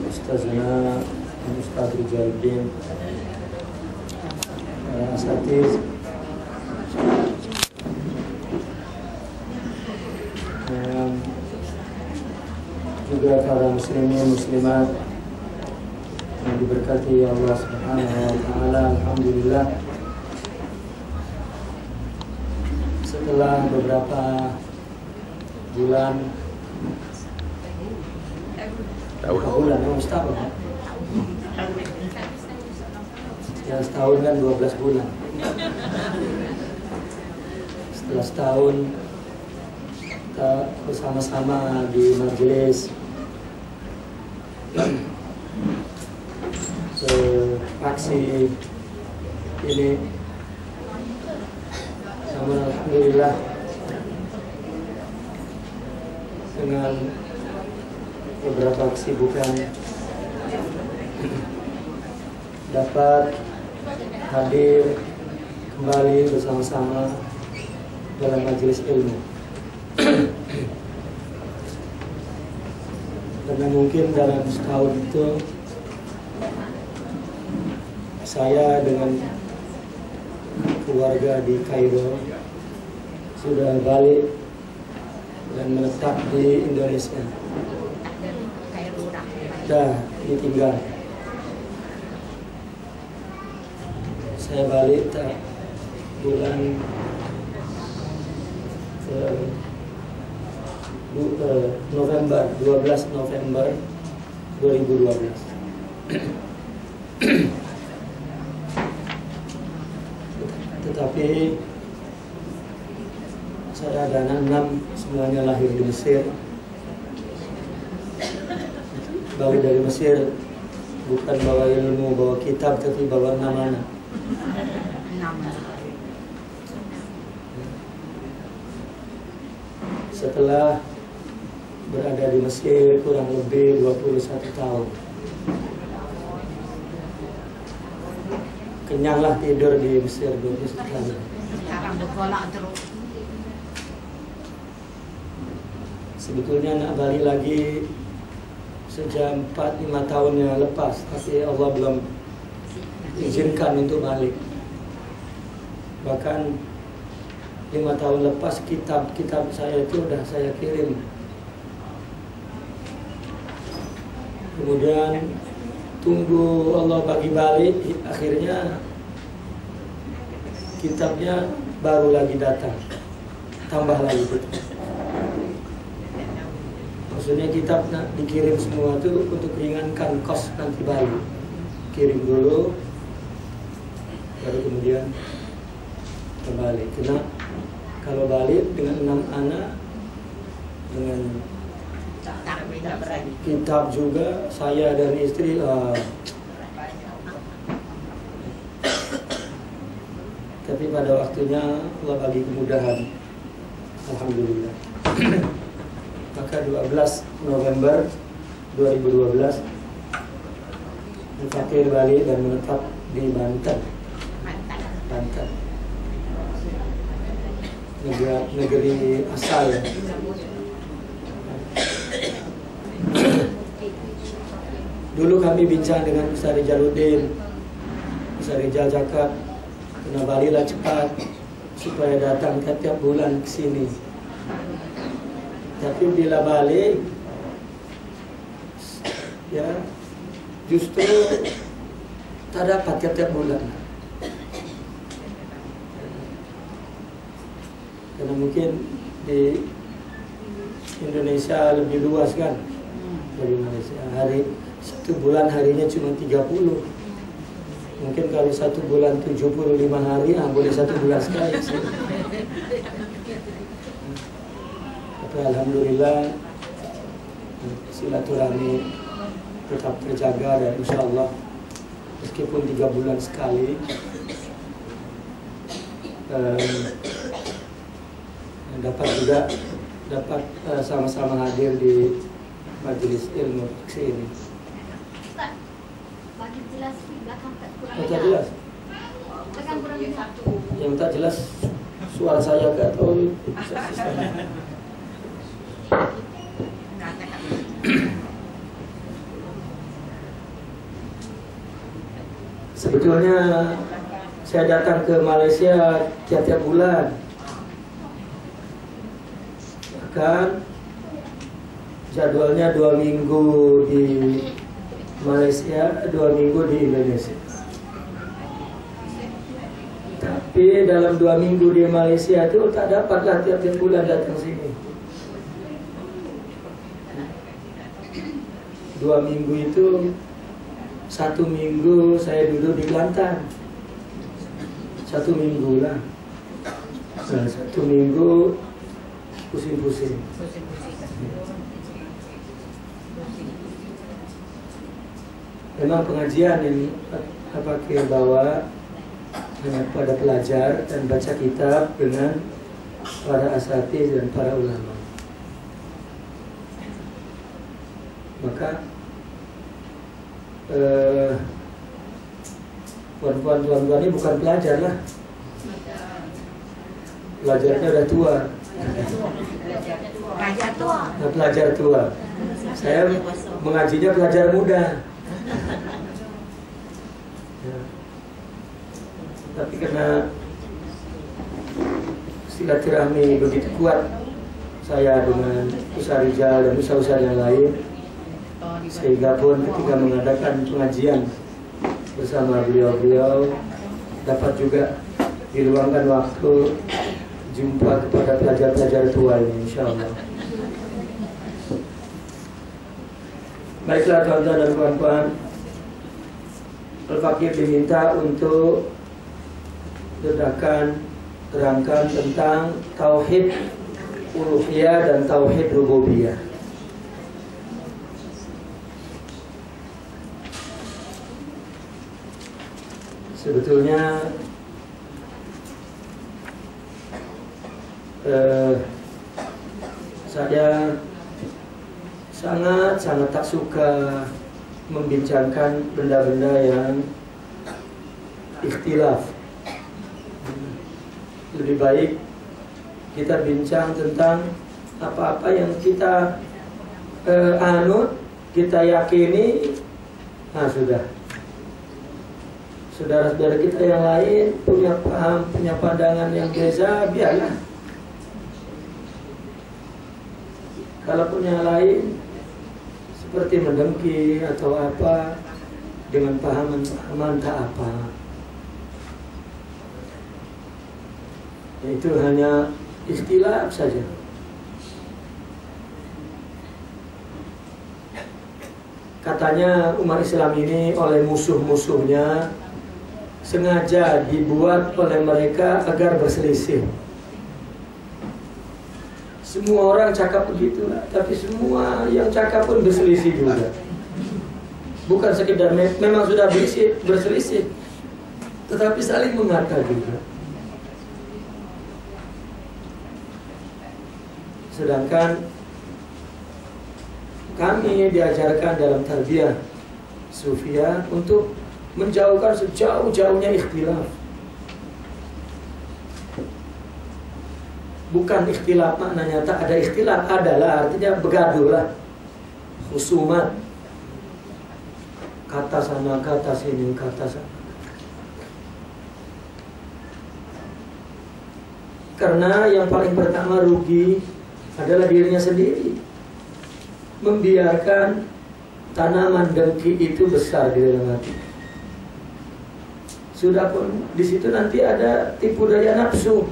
Ustazana Ustaz Rijaluddin, asatiz, juga para muslimin muslimat yang diberkati Allah Subhanahu wa taala. Alhamdulillah, setelah beberapa bulan, setahun ya, setahun kan 12 bulan. Setelah setahun kita bersama-sama di majelis aksi ini, namun alhamdulillah dengan beberapa kesibukan dapat hadir kembali bersama-sama dalam majelis ilmu. Karena mungkin dalam setahun itu saya dengan keluarga di Kairo sudah balik dan menetap di Indonesia. Dah ditinggal. Saya balik bulan November, 12 November 2012. Tetapi saya ada anak 6, semuanya lahir di Mesir. Balik dari Mesir bukan bawa ilmu, bawa kitab, tapi bawa anak. Setelah berada di Mesir kurang lebih 21 tahun, kenyanglah tidur di Mesir 21 tahun. Sekarang bergolak terus. Sebetulnya nak balik lagi sejak 4-5 tahun yang lepas, tapi Allah belum izinkan untuk balik. Bahkan 5 tahun lepas kitab-kitab saya itu sudah saya kirim. Kemudian tunggu Allah bagi balik, akhirnya kitabnya baru lagi datang, tambah lagi. Maksudnya kitab nak dikirim semua itu untuk ringankan kos nanti balik. Kirim dulu, baru kemudian kembali. Karena kalau balik dengan 6 anak, dengan kitab juga, saya dan istri, tapi pada waktunya Allah bagi kemudahan, alhamdulillah. Maka 12 November 2012 Fakir balik dan menetap di Banten. Negeri asal ya. Dulu kami bincang dengan Ustaz Rijaluddin. Ustaz Rijal cakap, kena balilah cepat supaya datang tiap bulan ke sini. Tapi bila balik, ya justru tak dapat tiap bulan. Karena mungkin di Indonesia lebih luas kan dari Malaysia. Satu bulan harinya cuma 30. Mungkin kalau 1 bulan 75 hari, boleh 1 bulan sekali sih. Tapi alhamdulillah silaturahmi tetap terjaga, dan insya Allah meskipun 3 bulan sekali dapat sama-sama hadir di majelis ilmu ini. Ustaz, bagi jelas di belakang tak kurang. Oh, tak jelas. Tekan kurang satu. Yang tak jelas suara saya ke atau Sebetulnya saya datang ke Malaysia tiap-tiap bulan. Bahkan jadwalnya 2 minggu di Malaysia, 2 minggu di Indonesia. Tapi dalam 2 minggu di Malaysia itu tak dapatlah tiap-tiap bulan datang sini. 2 minggu itu 1 minggu saya duduk di Kelantan. 1 minggu lah. Nah, 1 minggu pusing-pusing. Memang pengajian yang pakai bawa hanya pada pelajar dan baca kitab dengan para asatidz dan para ulama. Maka tuan-tuan ini bukan pelajar lah. Pelajarnya udah tua. Pelajar tua. Nah, pelajar tua. Saya mengajinya pelajar muda. Ya. Tapi karena silaturahmi begitu kuat saya dengan Ustaz Rizal dan ustaz-ustaz yang lain, sehingga pun ketika mengadakan pengajian bersama beliau-beliau dapat juga diluangkan waktu jumpa kepada pelajar-pelajar tua ini, insyaallah. Baiklah tuan-tuan dan puan-puan, Al-Faqih diminta untuk terangkan tentang tauhid uluhiyah dan tauhid rububiyah. Sebetulnya saya sangat tak suka membincangkan benda-benda yang ikhtilaf. Lebih baik kita bincang tentang apa-apa yang kita anut, kita yakini. Nah, sudah. Saudara-saudara kita yang lain punya paham, punya pandangan yang beza, biarlah. Kalau punya lain seperti mendengki atau apa dengan pahaman tak apa. Itu hanya istilah saja. Katanya umat Islam ini oleh musuh-musuhnya sengaja dibuat oleh mereka agar berselisih. Semua orang cakap begitu, tapi semua yang cakap pun berselisih juga. Bukan sekedar memang sudah berselisih, tetapi saling mengata juga. Sedangkan kami diajarkan dalam tarbiyah sufiyah untuk menjauhkan sejauh-jauhnya ikhtilaf. Bukan ikhtilaf maknanya tak ada ikhtilaf, adalah artinya begaduh lah, khusumat, kata sana, kata sini, kata sana. Karena yang paling pertama rugi adalah dirinya sendiri, membiarkan tanaman dengki itu besar di dalam hati. Sudah pun di situ nanti ada tipu daya nafsu,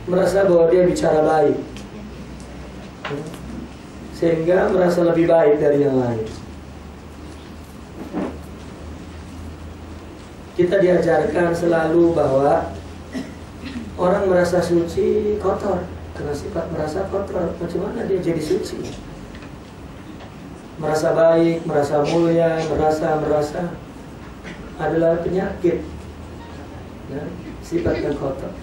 merasa bahwa dia bicara baik, sehingga merasa lebih baik dari yang lain. Kita diajarkan selalu bahwa orang merasa suci kotor, karena sifat merasa kotor. Bagaimana dia jadi suci? Merasa baik, merasa mulia, merasa adalah penyakit, ya, sifat yang kotor.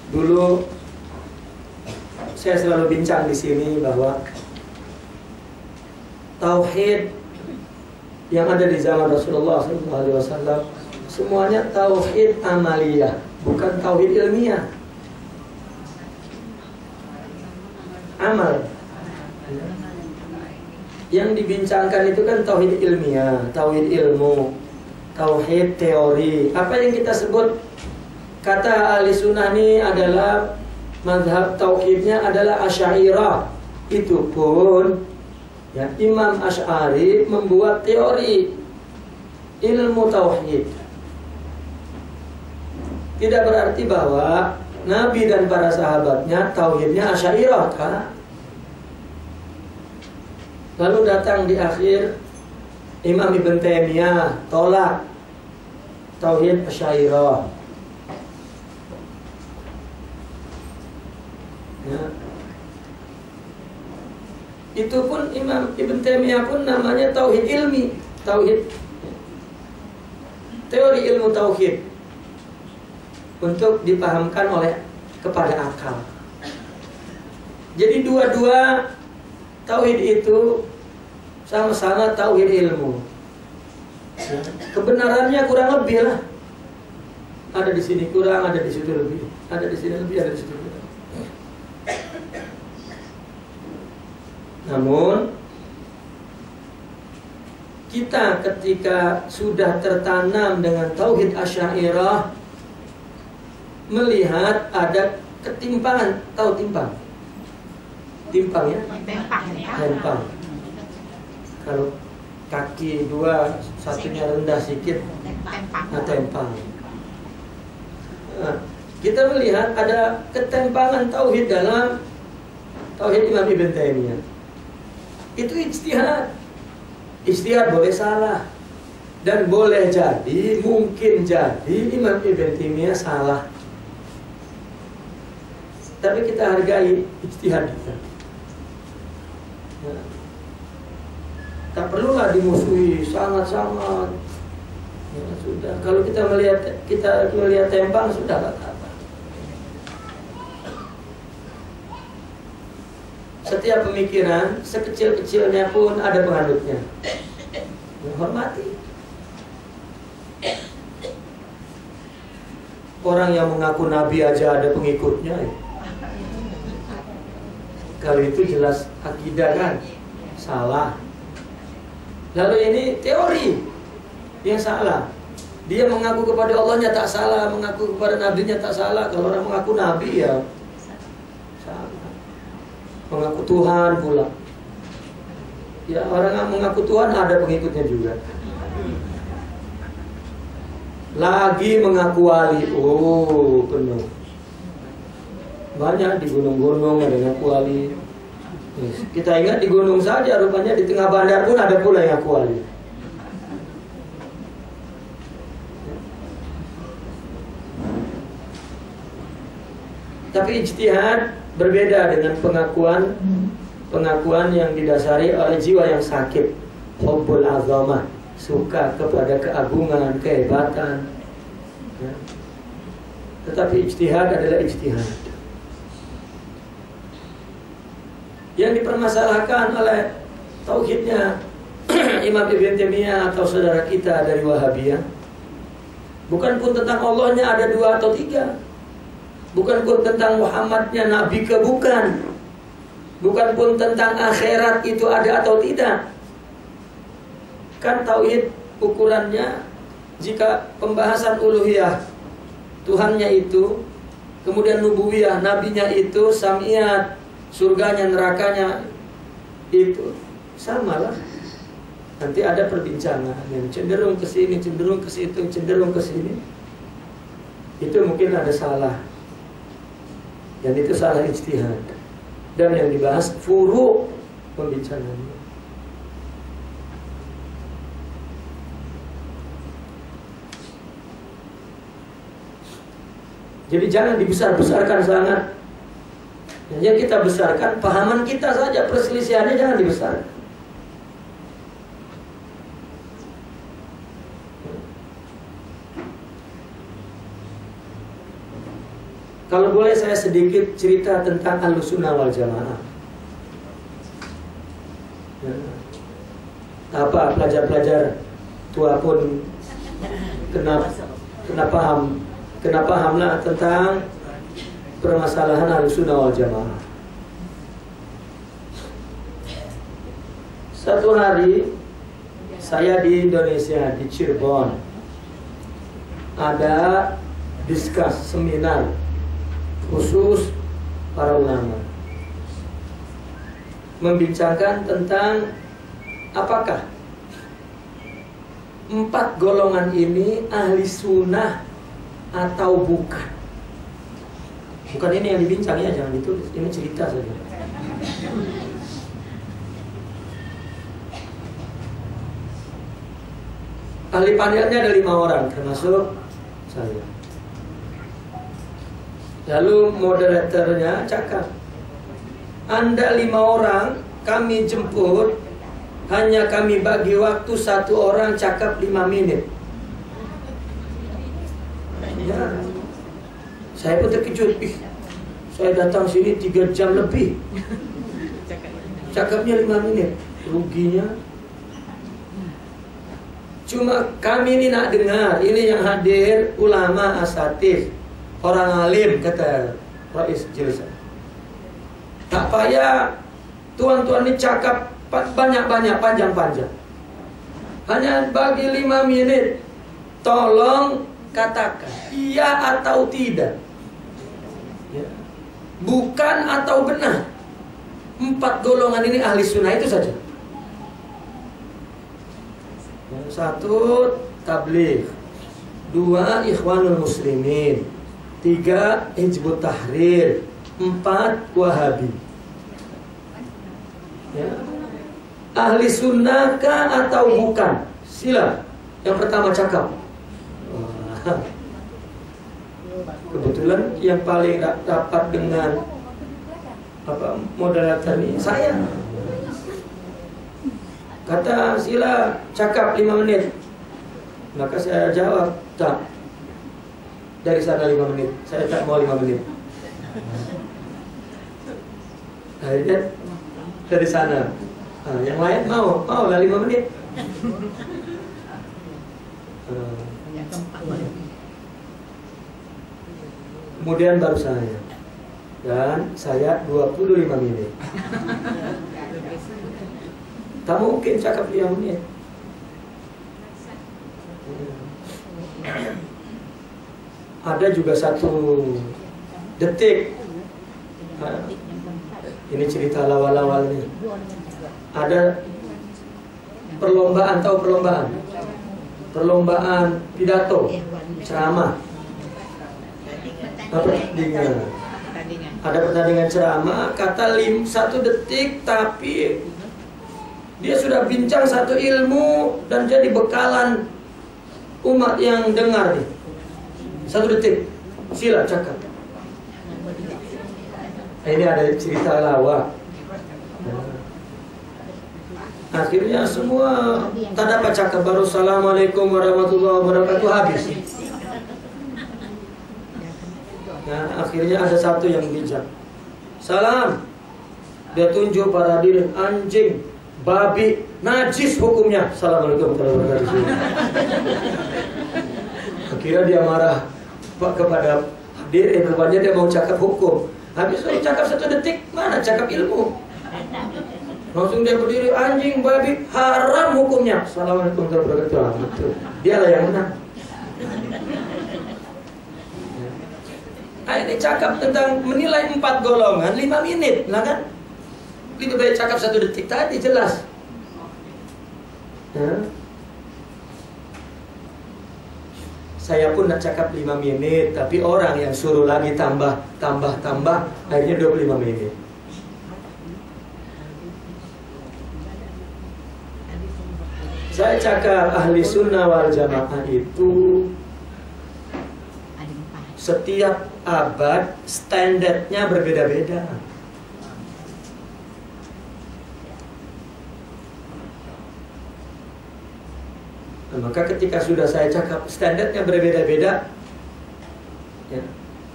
Dulu saya selalu bincang di sini bahwa tauhid yang ada di zaman Rasulullah SAW semuanya tauhid amaliyah, bukan tauhid ilmiah. Amal yang dibincangkan itu kan tauhid ilmiah, tauhid ilmu, tauhid teori. Apa yang kita sebut kata ahli sunnah ini adalah mazhab tauhidnya adalah Asy'ariyah. Itu pun ya, Imam Asy'ari membuat teori ilmu tauhid. Tidak berarti bahwa Nabi dan para sahabatnya tauhidnya Asy'ariyah kan? Lalu datang di akhir Imam Ibn Taimiyah tolak tauhid Asy'ariyah. Ya. Itu pun Imam Ibn Taimiyah pun namanya tauhid ilmi, tauhid teori ilmu tauhid untuk dipahamkan oleh kepada akal. Jadi dua-dua tauhid itu sama-sama tauhid ilmu. Ya. Kebenarannya kurang lebih lah. Ada di sini kurang, ada di situ lebih. Ada di sini lebih, ada di situ kurang. Namun kita ketika sudah tertanam dengan tauhid Asy'ariyah melihat ada ketimpangan, tahu timpang? Timpang ya? Timpang. Kalau kaki dua, satunya rendah sedikit, nah timpang. Nah, kita melihat ada ketimpangan tauhid dalam tauhid Imam Ibn Taimiyah. Itu ijtihad. Ijtihad boleh salah dan boleh jadi, mungkin jadi Imam Ibn Taimiyah salah. Tapi kita hargai ijtihad kita. Ya. Tak perlulah dimusuhi sangat-sangat. Ya, sudah. Kalau kita melihat timpang sudah apa-apa. Setiap pemikiran, sekecil-kecilnya pun ada penganutnya. Hormati. Orang yang mengaku nabi aja ada pengikutnya. Kalau itu jelas akidah kan? Salah. Lalu ini teori yang salah. Dia mengaku kepada Allahnya tak salah, mengaku kepada nabinya tak salah. Kalau orang mengaku nabi ya salah. Mengaku Tuhan pula. Ya, orang yang mengaku Tuhan ada pengikutnya juga. Lagi mengaku wali, oh penuh. Banyak di gunung-gunung ada yang ngaku wali. Kita ingat di gunung saja, rupanya di tengah bandar pun ada pula yang ngaku wali. Tapi ijtihad berbeda dengan pengakuan yang didasari oleh jiwa yang sakit, hubbul azamah, suka kepada keagungan, kehebatan. Ya. Tetapi ijtihad adalah ijtihad. Yang dipermasalahkan oleh tauhidnya Imam Ibn Taimiyah atau saudara kita dari Wahabiyah bukan pun tentang Allahnya ada 2 atau 3. Bukan pun tentang Muhammadnya Nabi ke bukan. Bukan pun tentang akhirat itu ada atau tidak. Kan tauhid ukurannya jika pembahasan uluhiyah Tuhannya itu, kemudian nubuwiyah nabinya itu, samiyat surganya nerakanya itu samalah. Nanti ada perbincangan yang cenderung ke sini, cenderung ke situ, cenderung ke sini. Itu mungkin ada salah. Dan itu salah ijtihad. Dan yang dibahas furu pembicaraannya. Jadi jangan dibesar-besarkan sangat. Yang kita besarkan pahaman kita saja, perselisihannya jangan dibesarkan. Kalau boleh saya sedikit cerita tentang Ahlussunnah wal Jamaah. Apa pelajar-pelajar tua pun kena pahamlah tentang permasalahan Ahlussunnah wal Jamaah. Satu hari saya di Indonesia, di Cirebon, ada diskus seminar khusus para ulama, membincangkan tentang apakah 4 golongan ini ahli sunnah atau bukan. Bukan ini yang dibincang ya, jangan ditulis, ini cerita saja. Ahli panelnya ada 5 orang, termasuk saya. Lalu moderatornya cakap, Anda 5 orang, kami jemput, hanya kami bagi waktu 1 orang cakap 5 menit. Ya, saya pun terkejut. Saya datang sini 3 jam lebih, cakapnya 5 menit. Ruginya. Cuma kami ini nak dengar, ini yang hadir ulama asatidz, orang alim, kata Rais Jilsa. Tak payah tuan-tuan ini cakap banyak-banyak, panjang-panjang. Hanya bagi 5 menit. Tolong katakan iya atau tidak, ya. Bukan atau benar. 4 golongan ini ahli sunnah, itu saja. 1 tabligh, 2 ikhwanul muslimin, 3 hizbut tahrir, 4 wahabi. Ya. Ahli sunnahkah atau bukan? Sila yang pertama cakap. Kebetulan yang paling rapat dengan moderator ini saya. Kata sila cakap 5 menit. Maka saya jawab, tak. Dari sana 5 menit. Saya tak mau 5 menit. Akhirnya dari sana. Nah, yang lain mau lah 5 menit. Kemudian baru saya. Dan saya 25 menit. Tak mungkin cakap 5 menit. Ada juga 1 detik. Ini cerita lawal-lawalnya. Ada perlombaan, tahu perlombaan? Perlombaan pidato, ceramah. Pertandingan. Ada pertandingan ceramah, kata 1 detik, tapi dia sudah bincang 1 ilmu dan jadi bekalan umat yang dengar nih. 1 detik, sila cakap. Ini ada cerita lawak. Akhirnya semua tak dapat cakap, baru assalamualaikum warahmatullahi wabarakatuh habis. Nah, akhirnya ada 1 yang bijak. Salam. Dia tunjuk para hadirin, anjing, babi, najis hukumnya. Assalamualaikum warahmatullahi wabarakatuh. Akhirnya dia marah kepada hadirin, rupanya dia mau cakap hukum. Habis itu cakap 1 detik, mana cakap ilmu. Langsung dia berdiri, anjing, babi, haram hukumnya. Assalamualaikum warahmatullahi wabarakatuh. Dialah yang menang. Nah, ini cakap tentang menilai 4 golongan 5 menit, lah kan? Lebih baik cakap 1 detik tadi, jelas. Ya. Saya pun nak cakap 5 menit, tapi orang yang suruh lagi tambah, akhirnya 25 menit. Saya cakap ahli sunnah wal jamaah itu setiap abad standarnya berbeda-beda. Nah, maka ketika sudah saya cakap standarnya berbeda-beda, ya,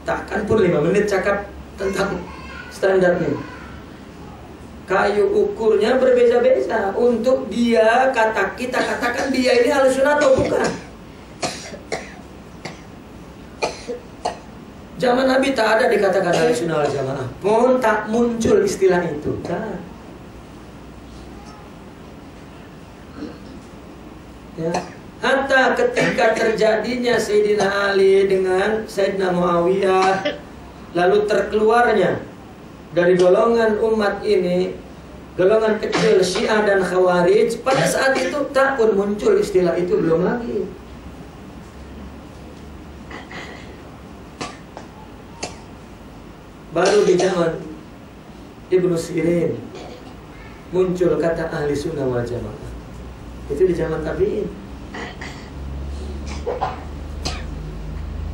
takkan pun 5 menit cakap tentang standarnya. Kayu ukurnya berbeda-beda. Untuk dia kita katakan dia ini ahli sunnah atau bukan. Zaman Nabi tak ada dikatakan ahli sunnah wal jamaah, pun tak muncul istilah itu. Nah. Ya. Hatta ketika terjadinya Sayyidina Ali dengan Sayyidina Muawiyah, lalu terkeluarnya dari golongan umat ini, golongan kecil Syiah dan Khawarij, pada saat itu tak pun muncul istilah itu, belum lagi. Baru di zaman Ibnu Sirin muncul kata ahli sunnah wal jamaah. Itu di zaman tabi'in.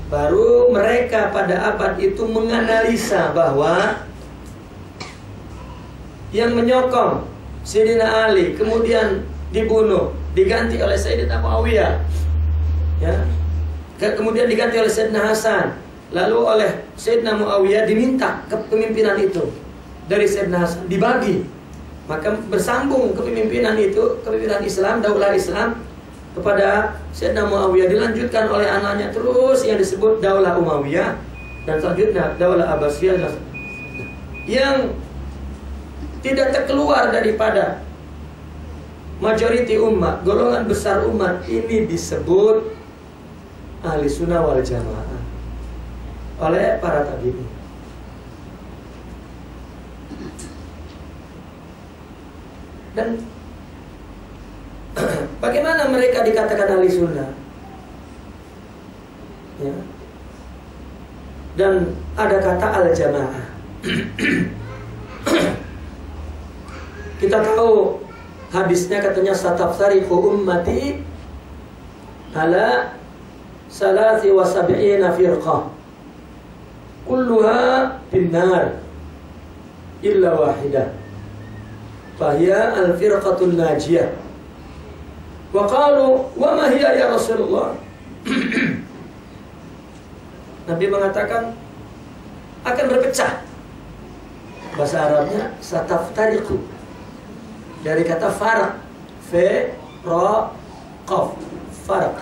Baru mereka pada abad itu menganalisa bahwa yang menyokong Sayyidina Ali kemudian dibunuh, diganti oleh Sayyidina Muawiyah, ya, kemudian diganti oleh Sayyidina Hasan, lalu oleh Sayyidina Muawiyah diminta kepemimpinan itu dari Sayyidina Hasan, dibagi, maka bersambung kepemimpinan itu, kepemimpinan Islam, daulah Islam kepada Sayyidina Muawiyah, dilanjutkan oleh anaknya terus yang disebut daulah Umayyah, dan selanjutnya daulah Abbasiyah, yang tidak terkeluar daripada majoriti umat, golongan besar umat ini disebut ahli sunnah wal jamaah oleh para tabi'in. Dan bagaimana mereka dikatakan ahli sunnah? Ya. Dan ada kata al-jamaah. Kita tahu hadisnya, katanya sataftariqu ummati ala 73 firqah kulluha finnar illa wahidah fahiya al-firqatul najiyah. Wa qalu wa ma hiya ya Rasulullah. Nabi mengatakan akan berpecah. Bahasa Arabnya sataftariqu, dari kata farq, fe ra qaf, farq.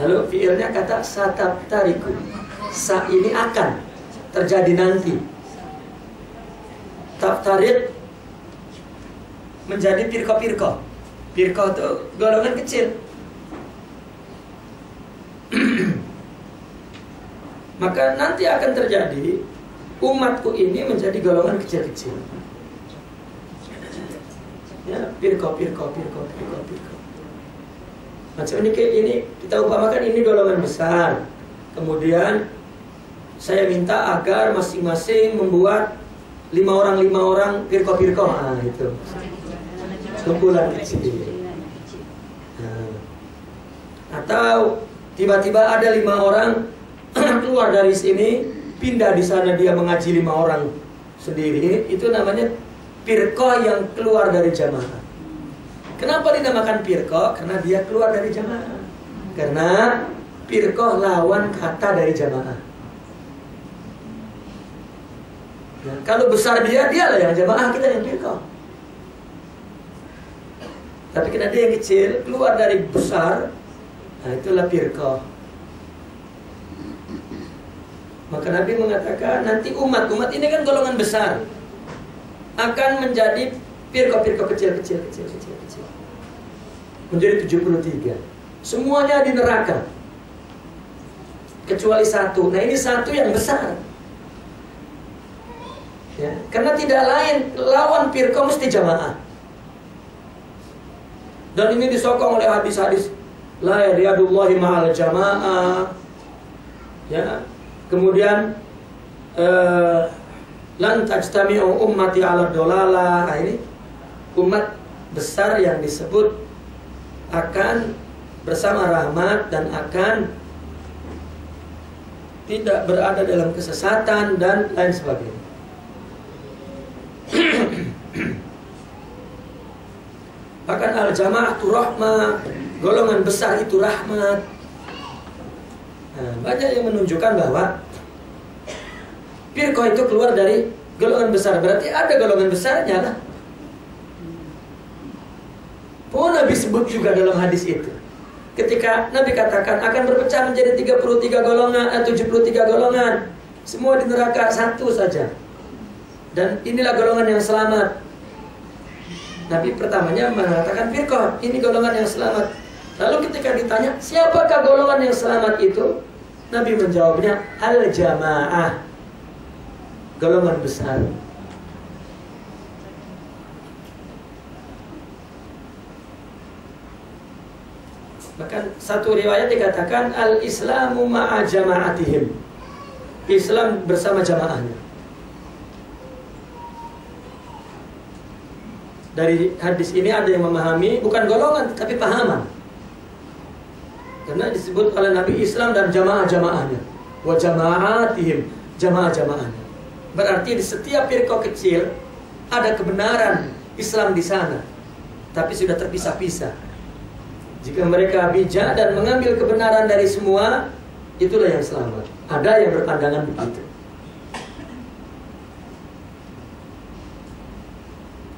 Lalu fiilnya kata sataftariqu. Sa ini akan terjadi nanti. Taftariq menjadi firqah-firqah. Firqah itu golongan kecil. Maka nanti akan terjadi umatku ini menjadi golongan kecil-kecil. Ya, firqah. Macam ini kita umpamakan ini golongan besar. Kemudian saya minta agar masing-masing membuat 5 orang firqah. Nah, itu kumpulan kecil. Nah, atau tiba-tiba ada 5 orang keluar dari sini, pindah di sana, dia mengaji 5 orang sendiri. Itu namanya firqah yang keluar dari jamaah. Kenapa dinamakan firqah? Karena dia keluar dari jamaah. Karena firqah lawan kata dari jamaah. Nah, kalau besar dialah yang jamaah, kita yang firqah. Tapi karena dia yang kecil, keluar dari besar, nah itulah firqah. Maka Nabi mengatakan nanti umat ini kan golongan besar akan menjadi firqah kecil. Menjadi 73. Semuanya di neraka kecuali satu. Nah, ini satu yang besar. Ya, karena tidak lain lawan firqah mesti jamaah. Dan ini disokong oleh hadis-hadis la yadullahi ma'al jamaah. Ya. Kemudian lan tajtami'u ummati 'ala dolalah. Nah, ini umat besar yang disebut akan bersama rahmat dan akan tidak berada dalam kesesatan dan lain sebagainya. Bahkan al-jamaah itu rahmat, golongan besar itu rahmat. Nah, banyak yang menunjukkan bahwa firqah itu keluar dari golongan besar. Berarti ada golongan besarnya lah. Oh, Nabi sebut juga dalam hadis itu. Ketika Nabi katakan akan berpecah menjadi 73 golongan, 73 golongan. Semua di neraka, satu saja. Dan inilah golongan yang selamat. Nabi pertamanya mengatakan firqah, ini golongan yang selamat. Lalu ketika ditanya, siapakah golongan yang selamat itu? Nabi menjawabnya, al-jamaah, golongan besar. Bahkan satu riwayat dikatakan, al-islamu ma'a jama'atihim, Islam bersama jamaahnya. Dari hadis ini ada yang memahami bukan golongan tapi pahaman. Karena disebut oleh Nabi Islam dan jamaah-jamaahnya. Wa jama'atihim, jamaah-jamaahnya. Berarti di setiap firqah kecil ada kebenaran Islam di sana, tapi sudah terpisah-pisah. Jika mereka bijak dan mengambil kebenaran dari semua, itulah yang selamat. Ada yang berpandangan begitu.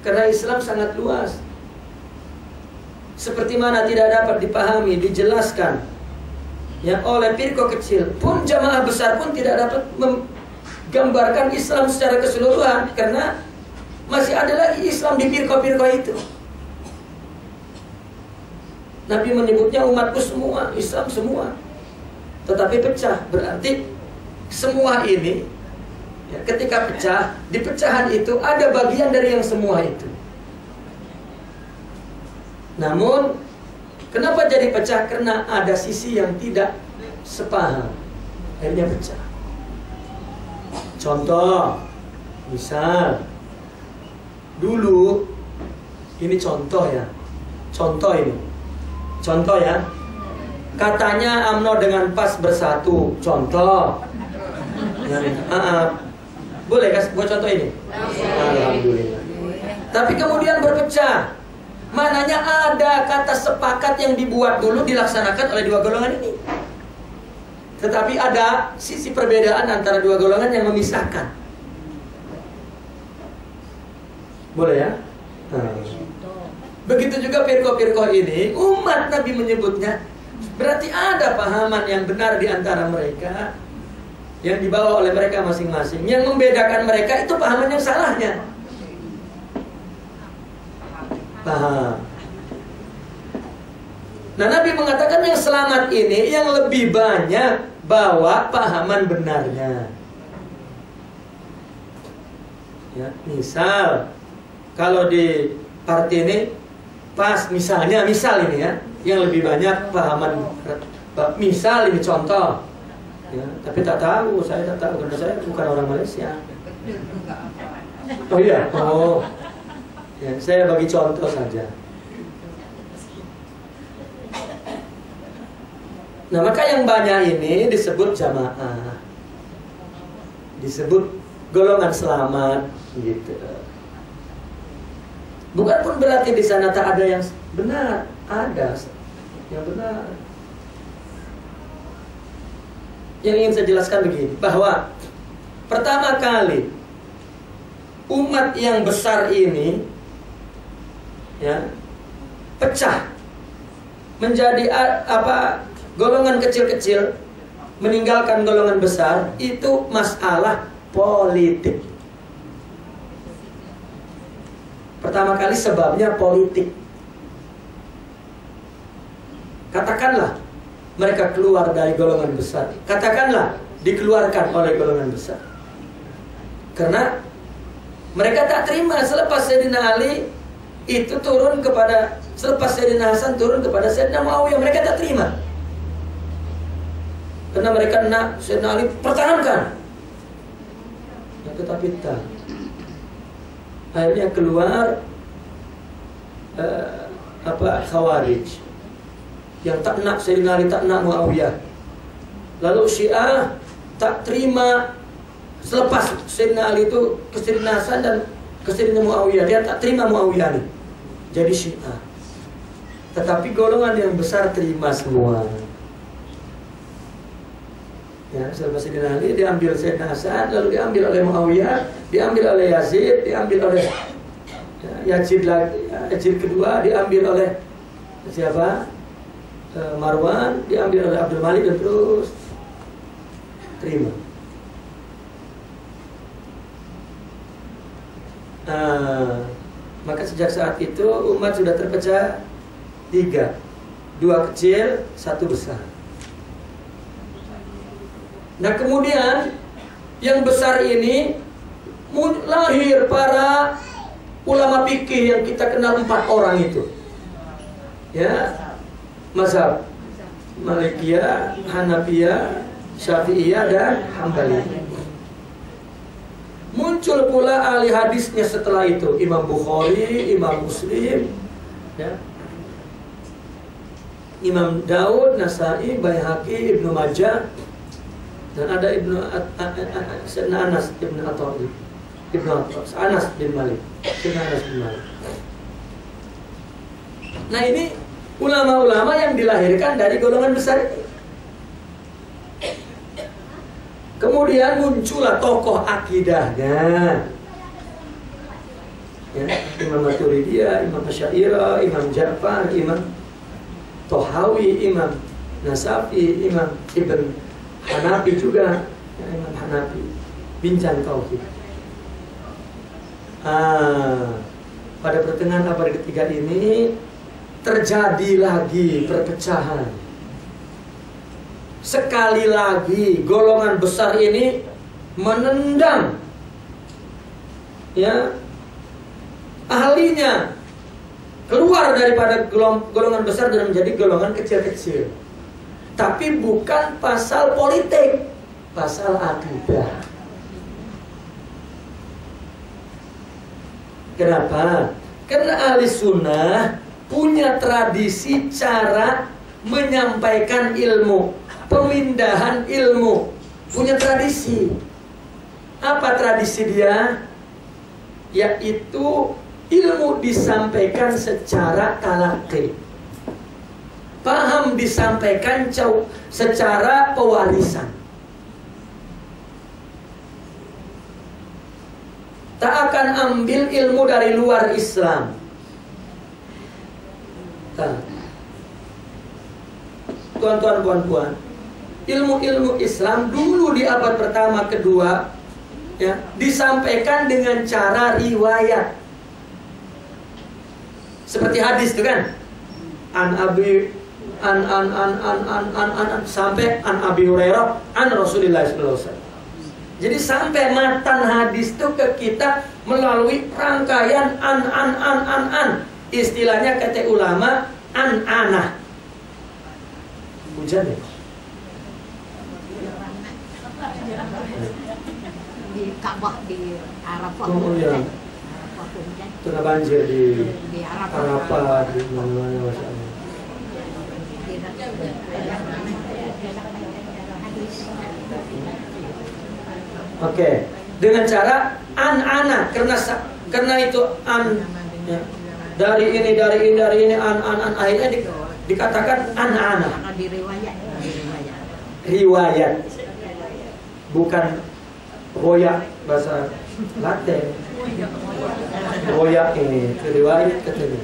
Karena Islam sangat luas. Seperti mana tidak dapat dipahami, dijelaskan ya oleh firqah kecil, pun jamaah besar pun tidak dapat menggambarkan Islam secara keseluruhan, karena masih ada lagi Islam di firqah-firqah itu. Nabi menyebutnya umatku semua, Islam semua. Tetapi pecah, berarti semua ini ya, ketika pecah, di pecahan itu ada bagian dari yang semua itu. Namun kenapa jadi pecah? Karena ada sisi yang tidak sepaham, akhirnya pecah. Contoh, misal dulu, ini contoh ya, contoh ya, katanya UMNO dengan PAS bersatu, contoh ya, boleh kasih buat contoh ini? Alhamdulillah. Tapi kemudian berpecah. Mananya ada kata sepakat yang dibuat dulu dilaksanakan oleh dua golongan ini. Tetapi ada sisi perbedaan antara dua golongan yang memisahkan. Boleh ya? Begitu juga firqah-firqah ini, umat Nabi menyebutnya. Berarti ada pahaman yang benar di antara mereka, yang dibawa oleh mereka masing-masing. Yang membedakan mereka itu pahaman yang salahnya. Paham. Nah, Nabi mengatakan yang selamat ini yang lebih banyak bawa pahaman benarnya. Ya, misal kalau di partai ini PAS misalnya, misal ini ya, yang lebih banyak pahaman. Misal ini contoh. Ya, tapi tak tahu, saya tak tahu karena saya bukan orang Malaysia. Oh iya, oh. Ya, saya bagi contoh saja. Nah, maka yang banyak ini disebut jamaah, disebut golongan selamat, gitu. Bukan pun berarti di sana tak ada yang benar, ada yang benar. Yang ingin saya jelaskan begini, bahwa pertama kali umat yang besar ini ya pecah menjadi golongan kecil-kecil meninggalkan golongan besar, itu masalah politik. Pertama kali sebabnya politik. Katakanlah mereka keluar dari golongan besar, katakanlah dikeluarkan oleh golongan besar, karena mereka tak terima selepas Sayyidina Ali itu turun kepada, selepas Sayyidina Hasan turun kepada Sayyidina Muawiyah, mereka tak terima. Karena mereka nak Sayyidina Ali pertahankan. Ya, tetapi tak. Akhirnya keluar Khawarij yang tak nak Sayyidina Ali, tak nak Muawiyah. Lalu Syiah tak terima selepas Sayyidina Ali itu ke Sayyidina Hasan dan ke Sayyidina Muawiyah, dia tak terima Muawiyah ini. Jadi Syiah. Tetapi golongan yang besar terima semua. Ya, selepas Sayyidina Ali diambil Sayyidina Hasan, lalu diambil oleh Muawiyah, diambil oleh Yazid, diambil oleh Yazid lagi, Yazid kedua diambil oleh siapa? Marwan, diambil oleh Abdul Malik, dan terus terima. Maka sejak saat itu umat sudah terpecah 3. 2 kecil, 1 besar. Nah kemudian yang besar ini lahir para ulama fikih yang kita kenal 4 orang itu. Ya, mazhab Malikiyah, Hanafiyah, Syafi'iyah dan Hambali. Muncul pula ahli hadisnya setelah itu, Imam Bukhari, Imam Muslim, ya. Imam Daud, Nasai, Baihaqi, Ibnu Majah, dan ada Anas bin Atha'i, Anas bin Malik. Nah ini ulama-ulama yang dilahirkan dari golongan besar ini. Kemudian muncullah tokoh akidahnya, ya, Imam Maturidiyah, Imam Asy'ariyah, Imam Ja'far, Imam Tohawi, Imam Nasafi, Imam Ibn Hanafi juga, ya, Imam Hanafi, bincang tauhid. Pada pertengahan abad ketiga ini terjadi lagi perpecahan. Sekali lagi golongan besar ini menendang, ya, ahlinya keluar daripada golongan besar dan menjadi golongan kecil-kecil. Tapi bukan pasal politik, pasal akidah. Kenapa? Karena ahli sunnah punya tradisi cara menyampaikan ilmu, pemindahan ilmu, punya tradisi. Apa tradisi dia? Yaitu ilmu disampaikan secara talaqi, paham disampaikan secara pewarisan. Tak akan ambil ilmu dari luar Islam. Tuan-tuan, puan-puan, ilmu-ilmu Islam dulu di abad pertama, kedua, ya, disampaikan dengan cara riwayat. Seperti hadis itu kan, sampai an Abi Hurairah an Rasulullah SAW. Jadi sampai matan hadis itu ke kita melalui rangkaian an. Istilahnya kata ulama an-anah. Hujan ya? Di Ka'bah di Arafah. Oh iya. Tengah banjir di Arafah, di mana-mana, Masya Allah. Oke, dengan cara an-ana, karena itu an, ya, dari ini an, akhirnya dikatakan an-ana. Riwayat, bukan royak bahasa Latin. Royak ini riwayat katanya.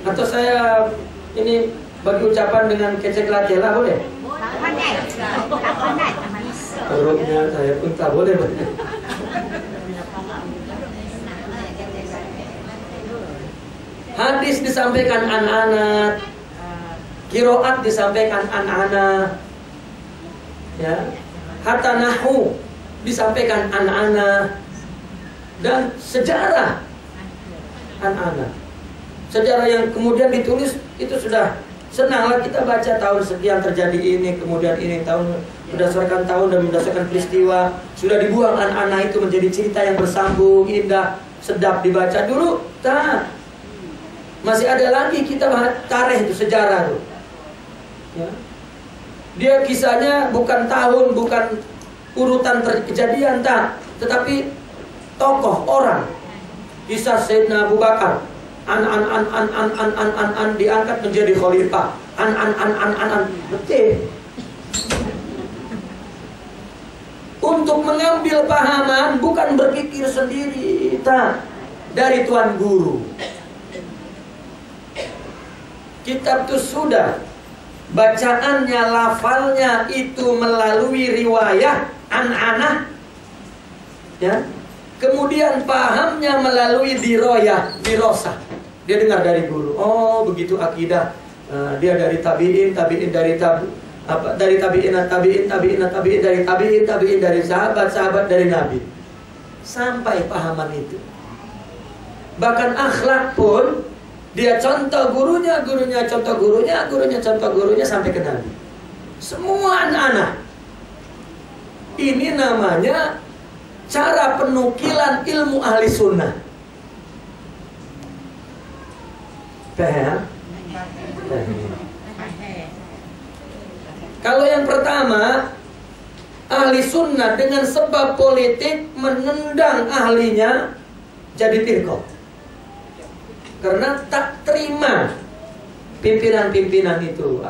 Atau saya ini bagi ucapan dengan kecek latela boleh? Perutnya saya pun tak boleh. Hadis disampaikan an-ana, qiraat disampaikan an-ana, ya, hatta nahwu disampaikan an-ana, dan sejarah an-ana. Sejarah yang kemudian ditulis itu sudah senanglah kita baca tahun sekian terjadi ini, kemudian ini tahun berdasarkan tahun dan berdasarkan peristiwa. Sudah dibuang an-ana itu menjadi cerita yang bersambung, indah, sedap dibaca dulu. Tak. Masih ada lagi kita tarikh itu, sejarah itu. Ya. Dia kisahnya bukan tahun, bukan urutan kejadian, tak, tetapi tokoh orang. Kisah Sayyidina Abu Bakar, diangkat menjadi khalifah, betul. Untuk mengambil pahaman bukan berpikir sendiri, tak, dari tuan guru. Kitab itu sudah bacaannya, lafalnya itu melalui riwayah an-anah, Ya. Kemudian pahamnya melalui dirosah. Dia dengar dari guru. Oh, begitu akidah. Dia dari tabiin dari tabiin dari sahabat dari nabi. Sampai pahaman itu. Bahkan akhlak pun dia contoh gurunya contoh gurunya sampai ke nabi. Semua anak-anak. Ini namanya cara penukilan ilmu ahli sunnah. Kalau yang pertama, ahli sunnah dengan sebab politik menendang ahlinya jadi firqah. Karena tak terima pimpinan-pimpinan itu.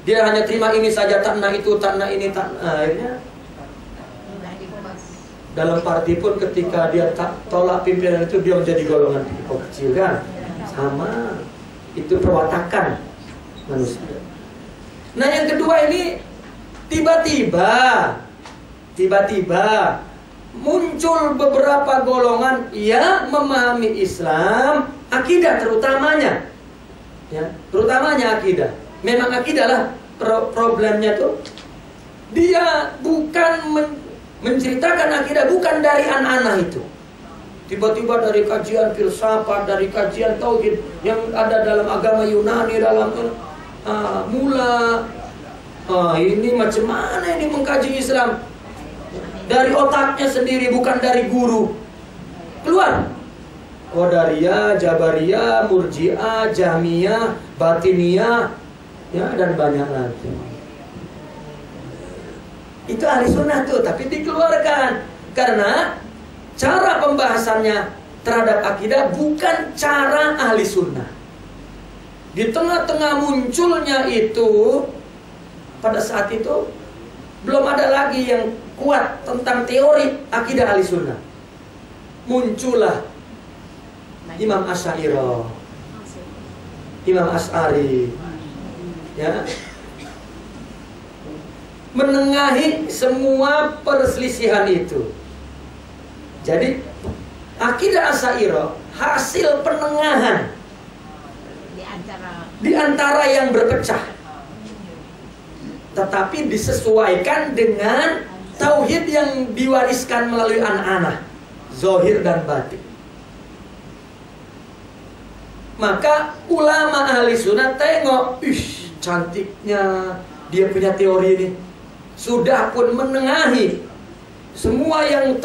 Dia hanya terima ini saja, tanah itu, tanah ini, akhirnya dalam parti pun ketika dia tak tolak pimpinan itu, dia menjadi golongan firqah kecil kan. Sama, itu perwatakan manusia. Nah yang kedua ini tiba-tiba muncul beberapa golongan yang memahami Islam, akidah terutamanya, ya, terutamanya akidah. Memang akidah lah problemnya tuh. Dia bukan menceritakan akidah bukan dari anak-anak itu. Tiba-tiba dari kajian filsafat, dari kajian tauhid yang ada dalam agama Yunani, dalam mula. Ini macam mana ini mengkaji Islam? Dari otaknya sendiri, bukan dari guru. Keluar. Qadariyah, Jabariyah, Murji'ah, Jahmiyah, Batiniyah, ya, dan banyak lagi. Itu ahli sunnah tuh, tapi dikeluarkan. Karena cara pembahasannya terhadap akidah bukan cara ahli sunnah. Di tengah-tengah munculnya itu, pada saat itu belum ada lagi yang kuat tentang teori akidah ahli sunnah. Muncullah Imam Asy'ari, Imam Asy'ari, ya, menengahi semua perselisihan itu. Jadi akidah Asy'ari hasil penengahan di antara yang berpecah, tetapi disesuaikan dengan tauhid yang diwariskan melalui anak-anak, zahir dan batin. Maka ulama ahli sunnah tengok, cantiknya dia punya teori ini. Sudah pun menengahi semua yang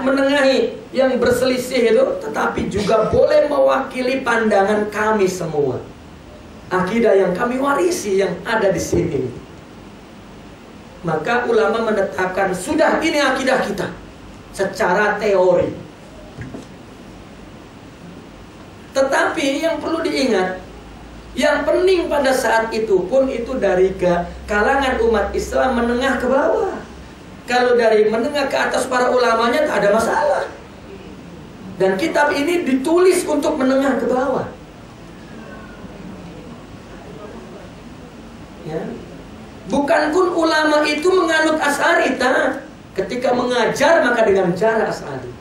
menengahi yang berselisih itu, tetapi juga boleh mewakili pandangan kami semua. Akidah yang kami warisi yang ada di sini. Maka ulama menetapkan, sudah ini akidah kita secara teori. Tetapi yang perlu diingat, yang penting pada saat itu pun itu dari kalangan umat Islam menengah ke bawah. Kalau dari menengah ke atas para ulamanya tak ada masalah. Dan kitab ini ditulis untuk menengah ke bawah. Ya. Bukan pun ulama itu menganut Asy'ari, ketika mengajar maka dengan cara Asy'ari.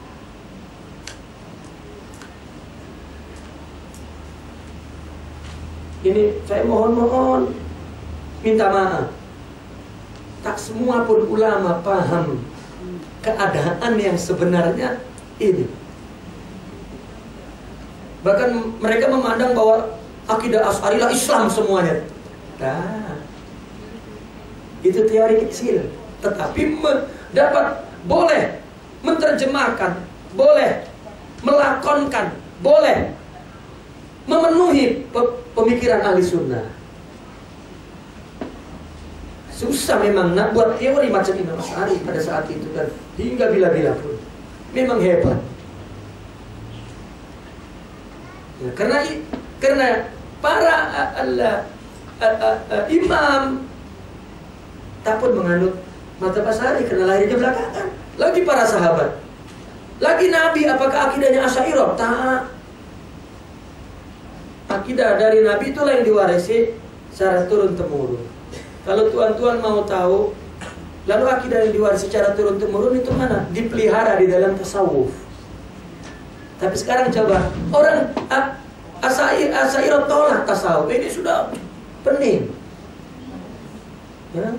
Ini saya mohon minta maaf. Tak semua pun ulama paham keadaan yang sebenarnya ini. Bahkan mereka memandang bahwa akidah Asy'ari lah Islam semuanya. Nah, itu teori kecil, tetapi dapat boleh menerjemahkan, boleh melakonkan, boleh memenuhi pemikiran ahli sunnah. Susah memang nak buat teori macam Imam Asy'ari pada saat itu, dan hingga bila-bila pun memang hebat. Ya, karena para imam tak pun menganut mazhab Asy'ari karena lahirnya belakangan. Lagi para sahabat, lagi Nabi, apakah akidahnya Asy'ari? Tak. Akidah dari Nabi itulah yang diwarisi secara turun-temurun. Kalau tuan-tuan mau tahu Lalu akidah yang diwarisi secara turun-temurun itu mana? Dipelihara di dalam tasawuf. Tapi sekarang coba, orang Asy'ariyah tolak tasawuf, ini sudah pening. Ya.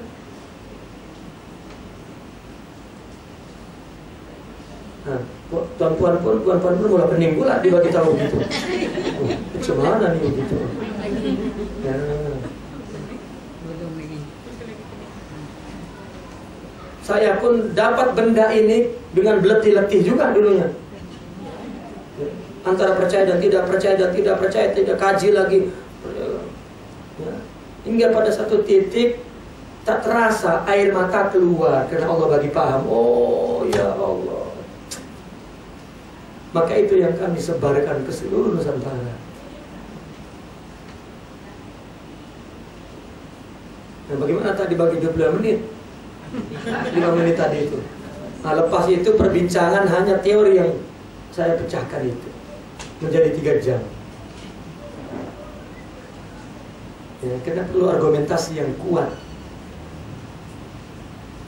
Nah, tuan-tuan pun mulai pening pula dibagi tahu gitu. Gimana nih gitu? Ya. Saya pun dapat benda ini dengan beletih-letih juga dulunya. Antara percaya dan tidak percaya, tidak kaji lagi. Ya. Hingga pada satu titik tak terasa air mata keluar karena Allah bagi paham. Oh ya Allah. Maka itu yang kami sebarkan ke seluruh Nusantara. Nah, bagaimana tadi bagi 20 menit? 5 menit tadi itu. Nah, lepas itu perbincangan hanya teori yang saya pecahkan itu menjadi 3 jam. Ya, karena perlu argumentasi yang kuat.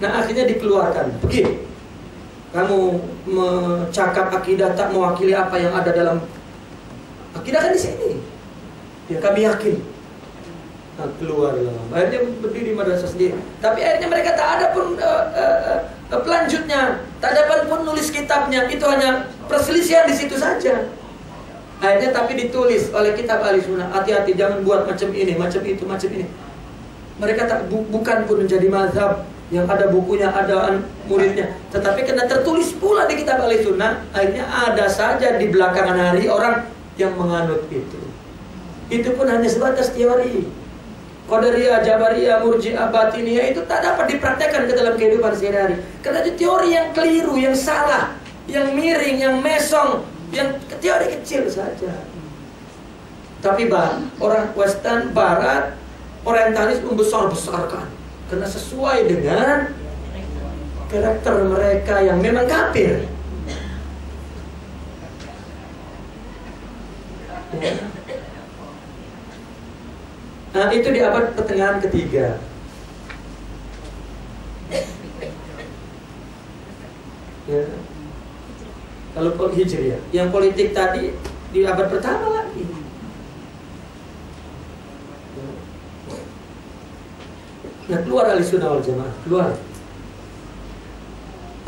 Nah, akhirnya dikeluarkan. Begini, kamu mencakap akidah tak mewakili apa yang ada dalam akidah kan di sini. Ya, kami yakin. Nah, keluarlah. Akhirnya berdiri madrasah sendiri. Tapi akhirnya mereka tak ada pun pelanjutnya, tak ada pun nulis kitabnya. Itu hanya perselisihan di situ saja. Akhirnya tapi ditulis oleh kitab Ahli Sunnah. Hati-hati, jangan buat macam ini, macam itu, macam ini. Mereka tak bukan pun menjadi mazhab yang ada bukunya, ada muridnya. Tetapi karena tertulis pula di kitab Ahli Sunnah, akhirnya ada saja di belakangan hari orang yang menganut itu. Itu pun hanya sebatas teori. Qadariyah, Jabariyah, Murji'ah, Batiniyah itu tak dapat dipraktekkan ke dalam kehidupan sehari-hari. Karena itu teori yang keliru, yang salah, yang miring, yang mesong, yang teori kecil saja. Tapi orang Western, Barat, Orientalis membesar-besarkan. Karena sesuai dengan karakter mereka yang memang kafir. Ya. Nah, itu di abad pertengahan ketiga. Ya. Kalau Hijriah, yang politik tadi di abad pertama lagi. Nah, keluar Ahli Sunnah wal Jamaah, keluar.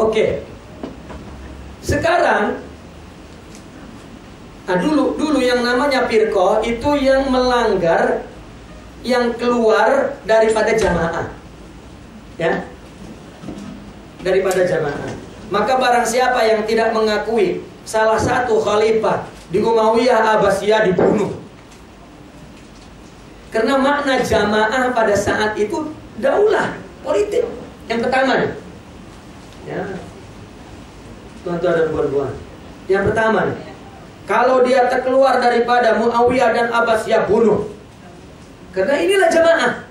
Oke. Sekarang, nah dulu yang namanya firqah itu yang melanggar, yang keluar daripada jamaah, ya, daripada jamaah. Maka barang siapa yang tidak mengakui salah satu khalifah di Umayyah Abbasiyah dibunuh. Karena makna jamaah pada saat itu daulah politik. Yang pertama nih, ya, tuan-tuan dan puan-puan. Yang pertama nih, kalau dia terkeluar daripada Muawiyah dan Abbasiyah, bunuh. Karena inilah jamaah.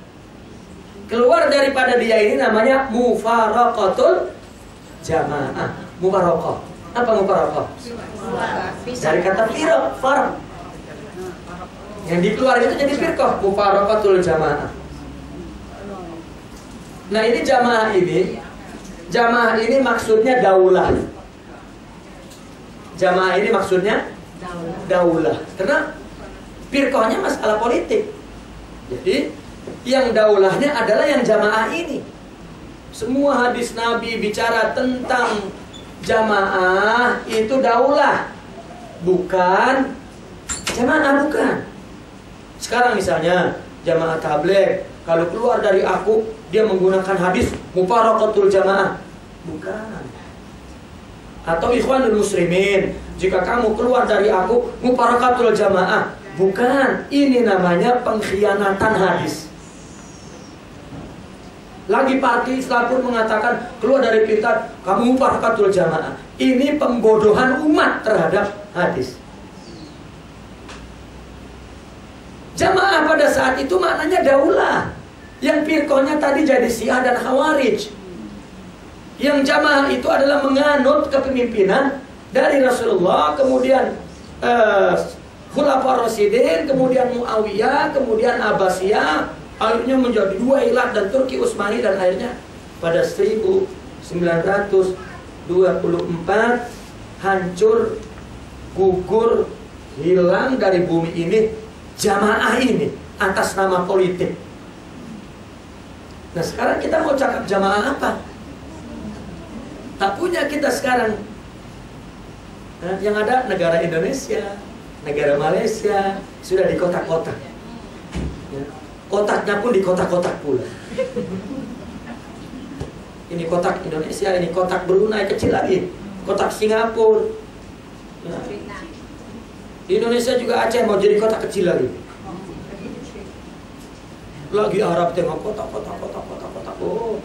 Keluar daripada dia ini namanya mufaraqatul jamaah. Mufaraqah. Apa mufaraqah? Dari kata farq. Yang dikeluar itu jadi firqah, mufaraqatul jamaah. Nah, ini jamaah ini maksudnya daulah. Jamaah ini maksudnya daulah. Karena firqahnya masalah politik. Jadi yang daulahnya adalah yang jamaah ini. Semua hadis Nabi bicara tentang jamaah itu daulah, bukan jamaah, bukan. Sekarang misalnya jamaah tabligh, kalau keluar dari aku dia menggunakan hadis mufaraqatul jamaah, bukan. Atau ikhwanul muslimin, jika kamu keluar dari aku mufaraqatul jamaah, bukan. Ini namanya pengkhianatan hadis. Lagi parti Islam pun mengatakan keluar dari kita kamu mufaraqatul jamaah. Ini pembodohan umat terhadap hadis. Jamaah pada saat itu maknanya daulah. Yang firqahnya tadi jadi Syiah dan Khawarij. Yang jamaah itu adalah menganut kepemimpinan dari Rasulullah, kemudian Khulafaur Rasyidin, kemudian Muawiyah, kemudian Abbasiyah, akhirnya menjadi dua ilah dan Turki Utsmani, dan akhirnya pada 1924 hancur, gugur, hilang dari bumi ini jamaah ini atas nama politik. Nah sekarang kita mau cakap jamaah apa? Tak punya kita sekarang. Nah, yang ada negara Indonesia, negara Malaysia sudah di kotak-kotak. Ya. Kotaknya pun di kotak-kotak pula. Ini kotak Indonesia, ini kotak Brunei kecil lagi, kotak Singapura. Ya. Di Indonesia juga Aceh mau jadi kotak kecil lagi. Lagi Arab tengok kotak. Oh.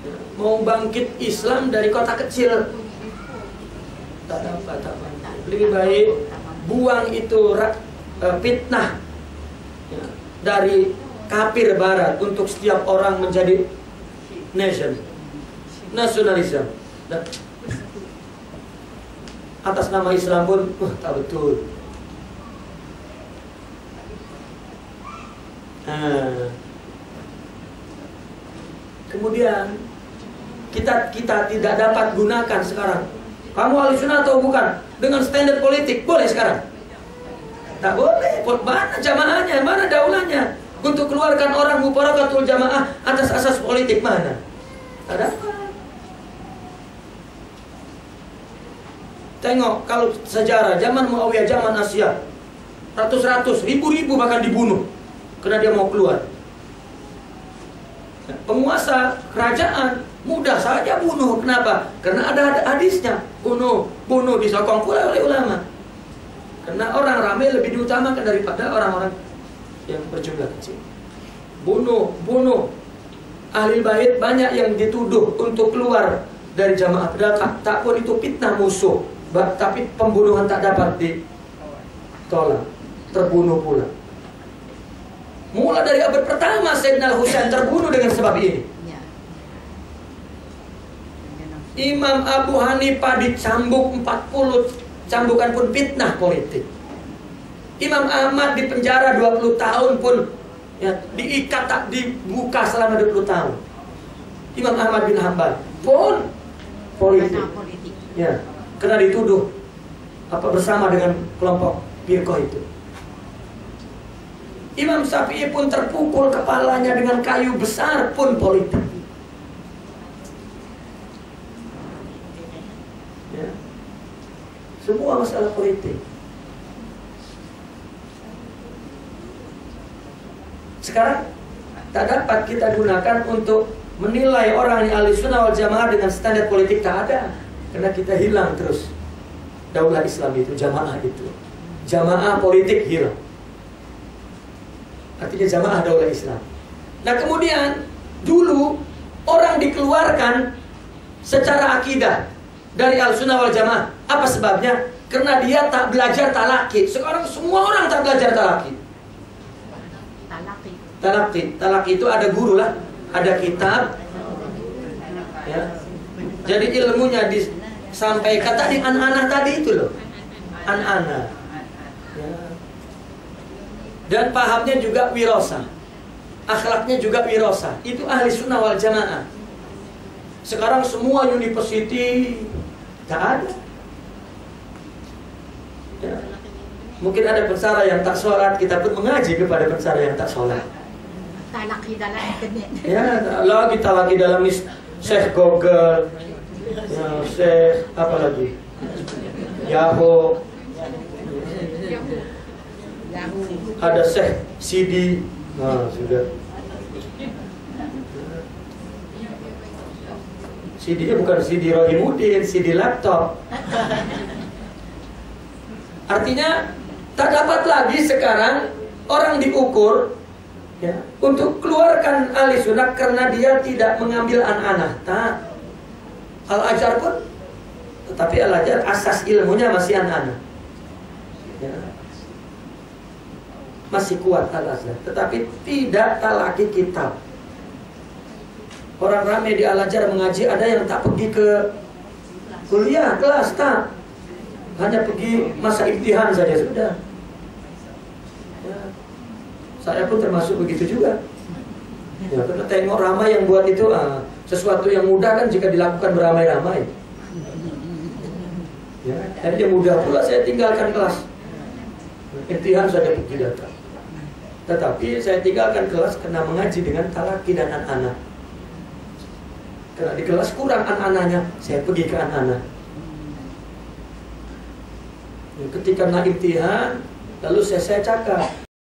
Ya. Mau bangkit Islam dari kota kecil. Tak dapat. Lebih baik buang itu fitnah ya, dari kafir barat untuk setiap orang menjadi nasionalisme. Nah, atas nama Islam pun tak betul. Nah, kemudian kita tidak dapat gunakan sekarang. Kamu ahli sunnah atau bukan? Dengan standar politik boleh sekarang? Tak boleh. Mana jamaahnya? Mana daulahnya? Untuk keluarkan orang mufaraqatul jamaah atas asas politik mana? Ada apa? Tengok kalau sejarah zaman Muawiyah, zaman Asia, ratus-ratus, ribu-ribu bahkan dibunuh karena dia mau keluar. Penguasa kerajaan mudah saja bunuh. Kenapa? Karena ada hadisnya. Bunuh disokong pula oleh ulama. Karena orang ramai lebih diutamakan daripada orang-orang yang berjumlah kecil. Bunuh. Ahli bait banyak yang dituduh untuk keluar dari jamaah. Padahal tak pun itu fitnah musuh. Tapi pembunuhan tak dapat ditolak. Terbunuh pula. Mula dari abad pertama Sayyidina Al-Husain terbunuh dengan sebab ini. Imam Abu Hanifah dicambuk 40 cambukan pun fitnah politik. Imam Ahmad di penjara 20 tahun pun ya, diikat tak dibuka selama 20 tahun. Imam Ahmad bin Hanbal pun politik. Ya, karena dituduh bersama dengan kelompok Firqah itu. Imam Syafi'i pun terpukul kepalanya dengan kayu besar pun politik. Ya. Semua masalah politik. Sekarang tak dapat kita gunakan untuk menilai orang yang ahli sunnah wal jamaah dengan standar politik, tak ada. Karena kita hilang terus daulah Islam itu, jamaah itu. Jamaah politik hilang. Artinya jamaah daulah Islam. Nah kemudian dulu orang dikeluarkan secara akidah dari al-sunnah wal jamaah. Apa sebabnya? Karena dia tak belajar talaki. Sekarang semua orang tak belajar talaki. Talaki itu ada guru lah, ada kitab. Ya. Jadi ilmunya disampaikan tadi anak-anak tadi itu loh, anak-anak. Ya. Dan pahamnya juga wirasa, akhlaknya juga wirasa. Itu ahli sunnah wal jamaah. Sekarang semua university tak ada. Ya. Mungkin ada pensara yang tak sholat, kita pun mengaji kepada pensara yang tak sholat. Talaki dalam internet. Ya, kita lagi dalam Syekh Google, ya, Syekh apa lagi? Yahoo. Ada Syekh CD. Nah, sudah. CD-nya bukan CD Rohimuddin, CD laptop. Artinya tak dapat lagi sekarang orang diukur ya, untuk keluarkan ahli sunnah karena dia tidak mengambil anak-anak. Tak. Al-Azhar pun, tetapi Al-Azhar asas ilmunya masih anak-anak. Ya. Masih kuat Al-Azhar, tetapi tidak talaki kitab. Orang ramai di Al-Azhar mengaji, ada yang tak pergi ke kuliah, kelas, tak. Hanya pergi masa imtihan saja sudah. Ya. Saya pun termasuk begitu juga. Ya, karena tengok ramai yang buat itu sesuatu yang mudah kan jika dilakukan beramai-ramai. Ya, akhirnya mudah pula saya tinggalkan kelas. Imtihan saja pergi datang. Tetapi saya tinggalkan kelas karena mengaji dengan talaki dan anak-anak. Karena di kelas kurang anak-anaknya, saya pergi ke anak-anak. Ketika nak imtihan, lalu saya cakap,